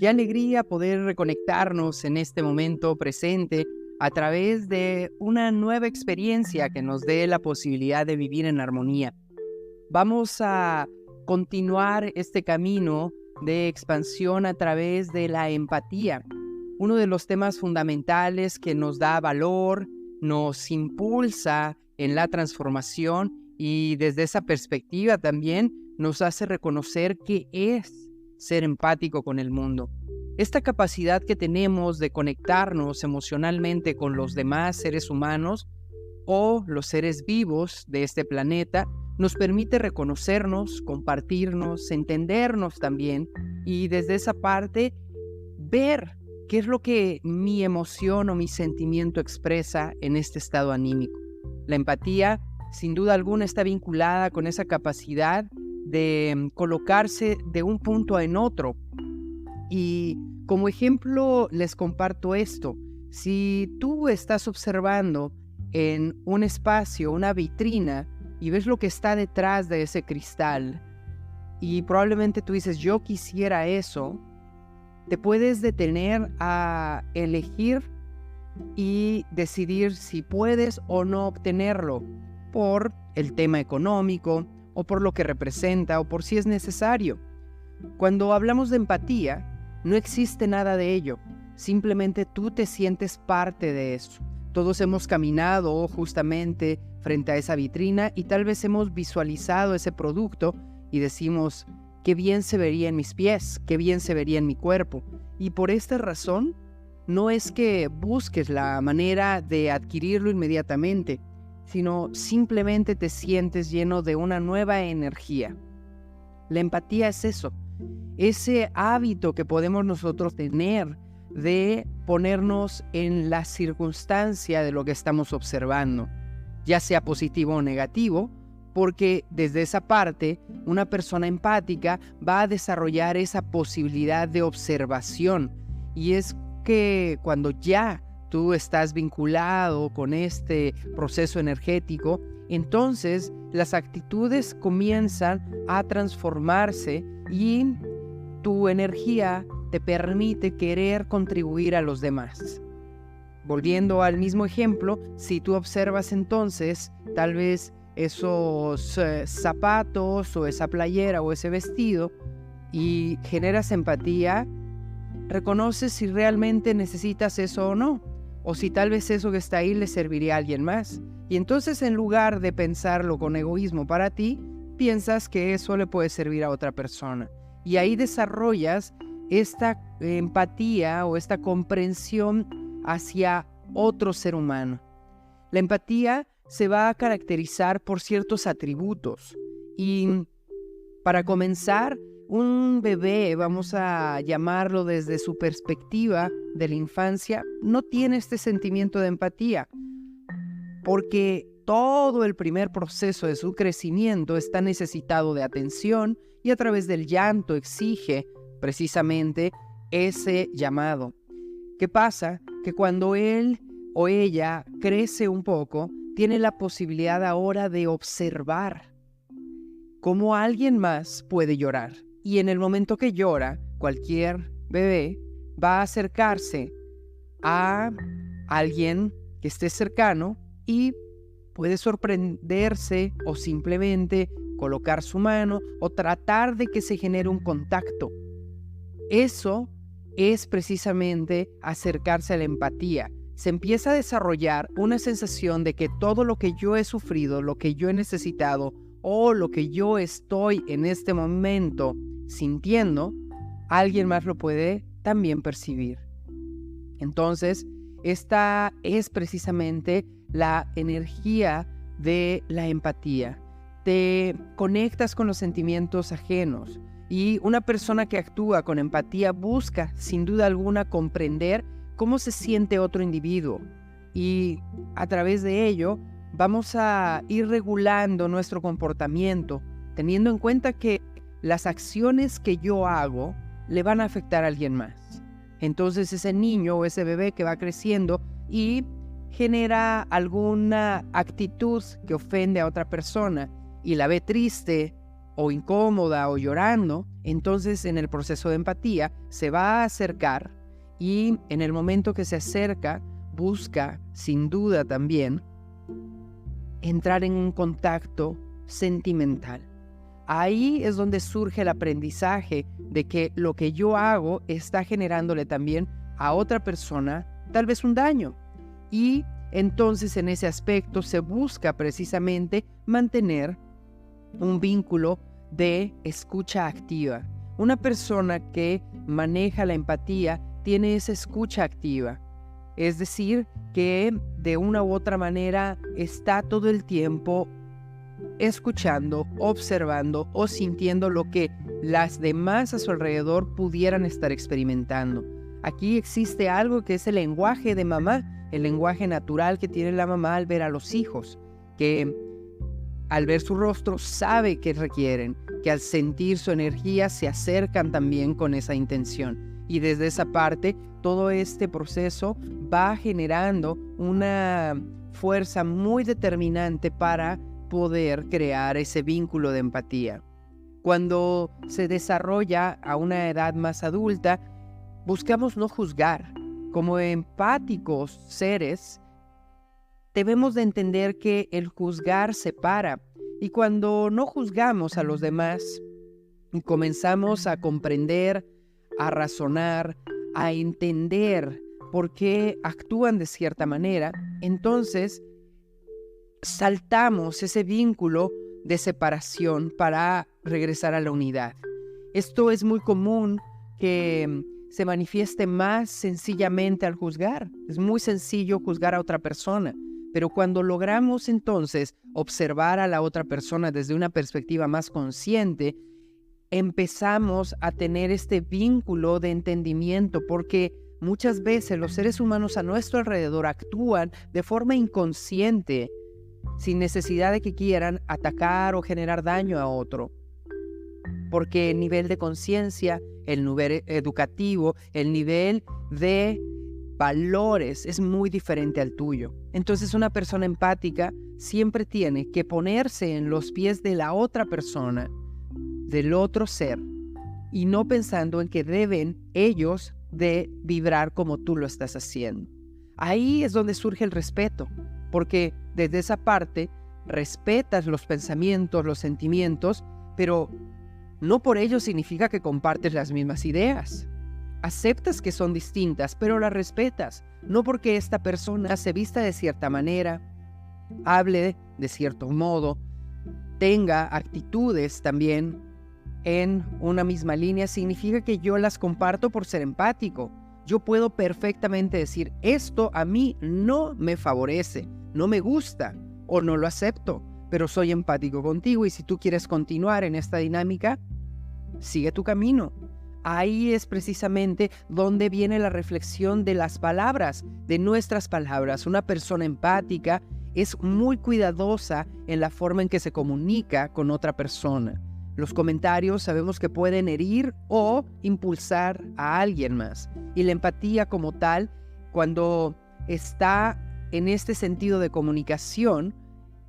Qué alegría poder reconectarnos en este momento presente a través de una nueva experiencia que nos dé la posibilidad de vivir en armonía. Vamos a continuar este camino de expansión a través de la empatía, uno de los temas fundamentales que nos da valor, nos impulsa en la transformación y desde esa perspectiva también nos hace reconocer qué es ser empático con el mundo. Esta capacidad que tenemos de conectarnos emocionalmente con los demás seres humanos o los seres vivos de este planeta nos permite reconocernos, compartirnos, entendernos también y desde esa parte ver qué es lo que mi emoción o mi sentimiento expresa en este estado anímico. La empatía, sin duda alguna, está vinculada con esa capacidad de colocarse de un punto en otro. Y como ejemplo les comparto esto. Si tú estás observando en un espacio, una vitrina, y ves lo que está detrás de ese cristal, y probablemente tú dices, yo quisiera eso, te puedes detener a elegir y decidir si puedes o no obtenerlo por el tema económico o por lo que representa o por si es necesario. Cuando hablamos de empatía, no existe nada de ello, simplemente tú te sientes parte de eso. Todos hemos caminado justamente frente a esa vitrina y tal vez hemos visualizado ese producto y decimos, qué bien se vería en mis pies, qué bien se vería en mi cuerpo. Y por esta razón, no es que busques la manera de adquirirlo inmediatamente, sino simplemente te sientes lleno de una nueva energía. La empatía es eso, ese hábito que podemos nosotros tener de ponernos en la circunstancia de lo que estamos observando, ya sea positivo o negativo, porque desde esa parte una persona empática va a desarrollar esa posibilidad de observación, y es que cuando ya tú estás vinculado con este proceso energético, entonces las actitudes comienzan a transformarse y tu energía te permite querer contribuir a los demás. Volviendo al mismo ejemplo, si tú observas entonces tal vez esos zapatos o esa playera o ese vestido y generas empatía, reconoces si realmente necesitas eso o no, o si tal vez eso que está ahí le serviría a alguien más. Y entonces en lugar de pensarlo con egoísmo para ti, piensas que eso le puede servir a otra persona. Y ahí desarrollas esta empatía o esta comprensión hacia otro ser humano. La empatía se va a caracterizar por ciertos atributos. Y para comenzar, un bebé, vamos a llamarlo desde su perspectiva de la infancia, no tiene este sentimiento de empatía, porque todo el primer proceso de su crecimiento está necesitado de atención y a través del llanto exige precisamente ese llamado. ¿Qué pasa? Que cuando él o ella crece un poco, tiene la posibilidad ahora de observar cómo alguien más puede llorar. Y en el momento que llora, cualquier bebé va a acercarse a alguien que esté cercano y puede sorprenderse o simplemente colocar su mano o tratar de que se genere un contacto. Eso es precisamente acercarse a la empatía. Se empieza a desarrollar una sensación de que todo lo que yo he sufrido, lo que yo he necesitado o lo que yo estoy en este momento sintiendo, alguien más lo puede también percibir. Entonces, esta es precisamente la energía de la empatía. Te conectas con los sentimientos ajenos y una persona que actúa con empatía busca, sin duda alguna, comprender cómo se siente otro individuo y a través de ello vamos a ir regulando nuestro comportamiento, teniendo en cuenta que las acciones que yo hago le van a afectar a alguien más. Entonces ese niño o ese bebé que va creciendo y genera alguna actitud que ofende a otra persona y la ve triste o incómoda o llorando, entonces en el proceso de empatía se va a acercar y en el momento que se acerca busca, sin duda también, entrar en un contacto sentimental. Ahí es donde surge el aprendizaje de que lo que yo hago está generándole también a otra persona tal vez un daño. Y entonces en ese aspecto se busca precisamente mantener un vínculo de escucha activa. Una persona que maneja la empatía tiene esa escucha activa. Es decir, que de una u otra manera está todo el tiempo escuchando, observando o sintiendo lo que las demás a su alrededor pudieran estar experimentando. Aquí existe algo que es el lenguaje de mamá, el lenguaje natural que tiene la mamá al ver a los hijos, que al ver su rostro sabe que requieren, que al sentir su energía se acercan también con esa intención. Y desde esa parte, todo este proceso va generando una fuerza muy determinante para poder crear ese vínculo de empatía. Cuando se desarrolla a una edad más adulta, buscamos no juzgar. Como empáticos seres, debemos de entender que el juzgar separa. Y cuando no juzgamos a los demás y comenzamos a comprender, a razonar, a entender por qué actúan de cierta manera, entonces saltamos ese vínculo de separación para regresar a la unidad. Esto es muy común que se manifieste más sencillamente al juzgar. Es muy sencillo juzgar a otra persona, pero cuando logramos entonces observar a la otra persona desde una perspectiva más consciente, empezamos a tener este vínculo de entendimiento, porque muchas veces los seres humanos a nuestro alrededor actúan de forma inconsciente, sin necesidad de que quieran atacar o generar daño a otro. Porque el nivel de conciencia, el nivel educativo, el nivel de valores es muy diferente al tuyo. Entonces una persona empática siempre tiene que ponerse en los pies de la otra persona, del otro ser, y no pensando en que deben ellos de vibrar como tú lo estás haciendo. Ahí es donde surge el respeto, porque desde esa parte respetas los pensamientos, los sentimientos, pero no por ello significa que compartes las mismas ideas. Aceptas que son distintas, pero las respetas, no porque esta persona se vista de cierta manera, hable de cierto modo, tenga actitudes también en una misma línea, significa que yo las comparto por ser empático. Yo puedo perfectamente decir, esto a mí no me favorece, no me gusta o no lo acepto, pero soy empático contigo y si tú quieres continuar en esta dinámica, sigue tu camino. Ahí es precisamente donde viene la reflexión de las palabras, de nuestras palabras. Una persona empática es muy cuidadosa en la forma en que se comunica con otra persona. Los comentarios sabemos que pueden herir o impulsar a alguien más. Y la empatía como tal, cuando está en este sentido de comunicación,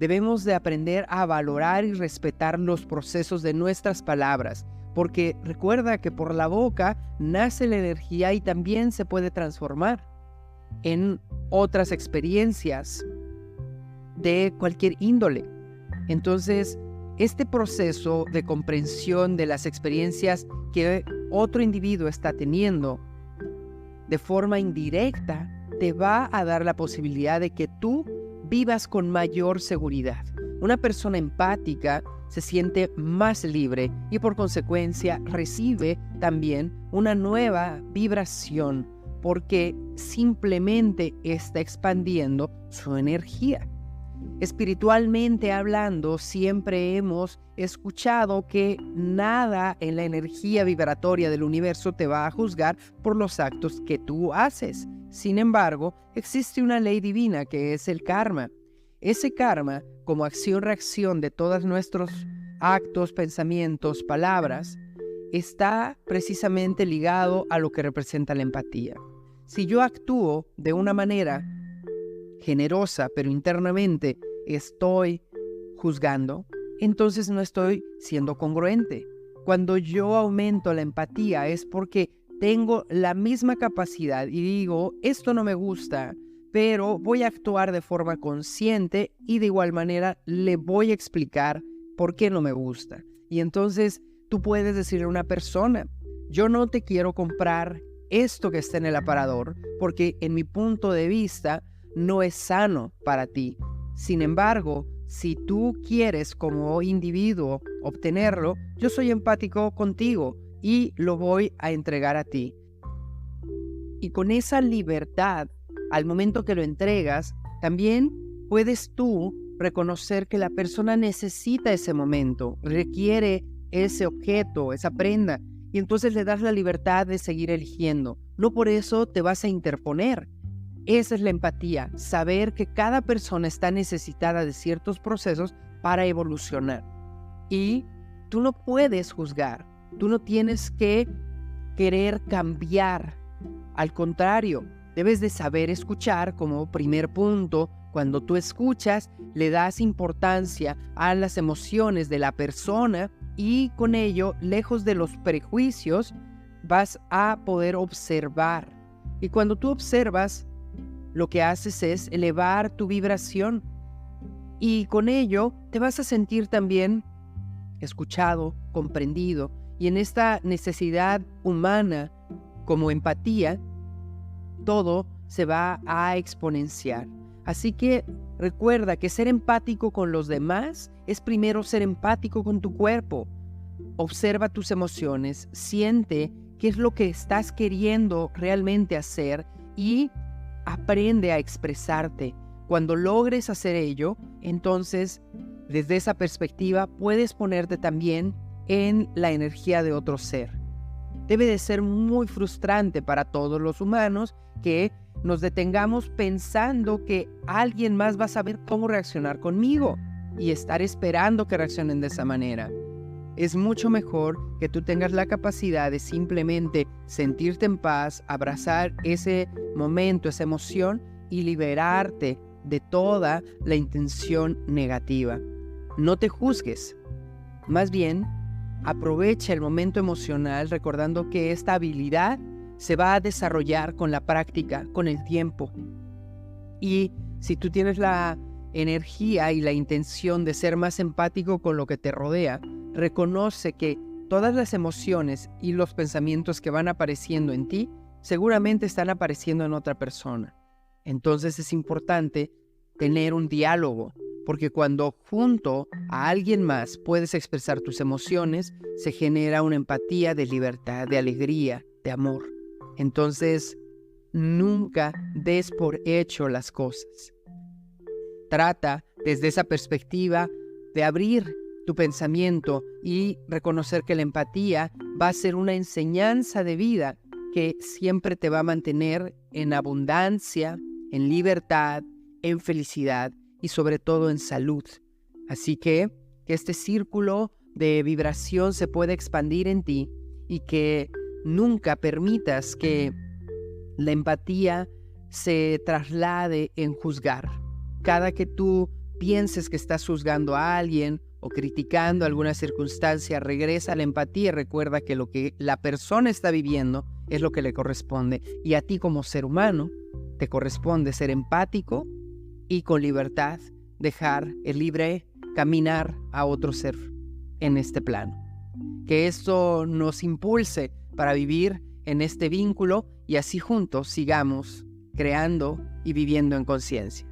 debemos de aprender a valorar y respetar los procesos de nuestras palabras. Porque recuerda que por la boca nace la energía y también se puede transformar en otras experiencias de cualquier índole. Entonces, este proceso de comprensión de las experiencias que otro individuo está teniendo de forma indirecta te va a dar la posibilidad de que tú vivas con mayor seguridad. Una persona empática se siente más libre y por consecuencia recibe también una nueva vibración porque simplemente está expandiendo su energía. Espiritualmente hablando, siempre hemos escuchado que nada en la energía vibratoria del universo te va a juzgar por los actos que tú haces. Sin embargo, existe una ley divina que es el karma. Ese karma, como acción-reacción de todos nuestros actos, pensamientos, palabras, está precisamente ligado a lo que representa la empatía. Si yo actúo de una manera generosa, pero internamente estoy juzgando, entonces no estoy siendo congruente. Cuando yo aumento la empatía es porque tengo la misma capacidad y digo, esto no me gusta, pero voy a actuar de forma consciente y de igual manera le voy a explicar por qué no me gusta. Y entonces tú puedes decirle a una persona, yo no te quiero comprar esto que está en el aparador porque en mi punto de vista no es sano para ti. Sin embargo, si tú quieres como individuo obtenerlo, yo soy empático contigo y lo voy a entregar a ti. Y con esa libertad, al momento que lo entregas, también puedes tú reconocer que la persona necesita ese momento, requiere ese objeto, esa prenda, y entonces le das la libertad de seguir eligiendo. No por eso te vas a interponer. Esa es la empatía, saber que cada persona está necesitada de ciertos procesos para evolucionar. Y tú no puedes juzgar, tú no tienes que querer cambiar. Al contrario, debes de saber escuchar como primer punto. Cuando tú escuchas, le das importancia a las emociones de la persona y con ello, lejos de los prejuicios, vas a poder observar. Y cuando tú observas, lo que haces es elevar tu vibración y con ello te vas a sentir también escuchado, comprendido. Y en esta necesidad humana como empatía, todo se va a exponenciar. Así que recuerda que ser empático con los demás es primero ser empático con tu cuerpo. Observa tus emociones, siente qué es lo que estás queriendo realmente hacer y aprende a expresarte. Cuando logres hacer ello, entonces, desde esa perspectiva, puedes ponerte también en la energía de otro ser. Debe de ser muy frustrante para todos los humanos que nos detengamos pensando que alguien más va a saber cómo reaccionar conmigo y estar esperando que reaccionen de esa manera. Es mucho mejor que tú tengas la capacidad de simplemente sentirte en paz, abrazar ese momento, esa emoción y liberarte de toda la intención negativa. No te juzgues, más bien aprovecha el momento emocional recordando que esta habilidad se va a desarrollar con la práctica, con el tiempo. Y si tú tienes la energía y la intención de ser más empático con lo que te rodea, reconoce que todas las emociones y los pensamientos que van apareciendo en ti seguramente están apareciendo en otra persona. Entonces es importante tener un diálogo, porque cuando junto a alguien más puedes expresar tus emociones, se genera una empatía de libertad, de alegría, de amor. Entonces, nunca des por hecho las cosas. Trata desde esa perspectiva de abrir tu pensamiento y reconocer que la empatía va a ser una enseñanza de vida que siempre te va a mantener en abundancia, en libertad, en felicidad y sobre todo en salud. Así que este círculo de vibración se puede expandir en ti y que nunca permitas que la empatía se traslade en juzgar. Cada que tú pienses que estás juzgando a alguien o criticando alguna circunstancia, regresa a la empatía y recuerda que lo que la persona está viviendo es lo que le corresponde. Y a ti como ser humano te corresponde ser empático y con libertad dejar el libre caminar a otro ser en este plano. Que esto nos impulse para vivir en este vínculo y así juntos sigamos creando y viviendo en conciencia.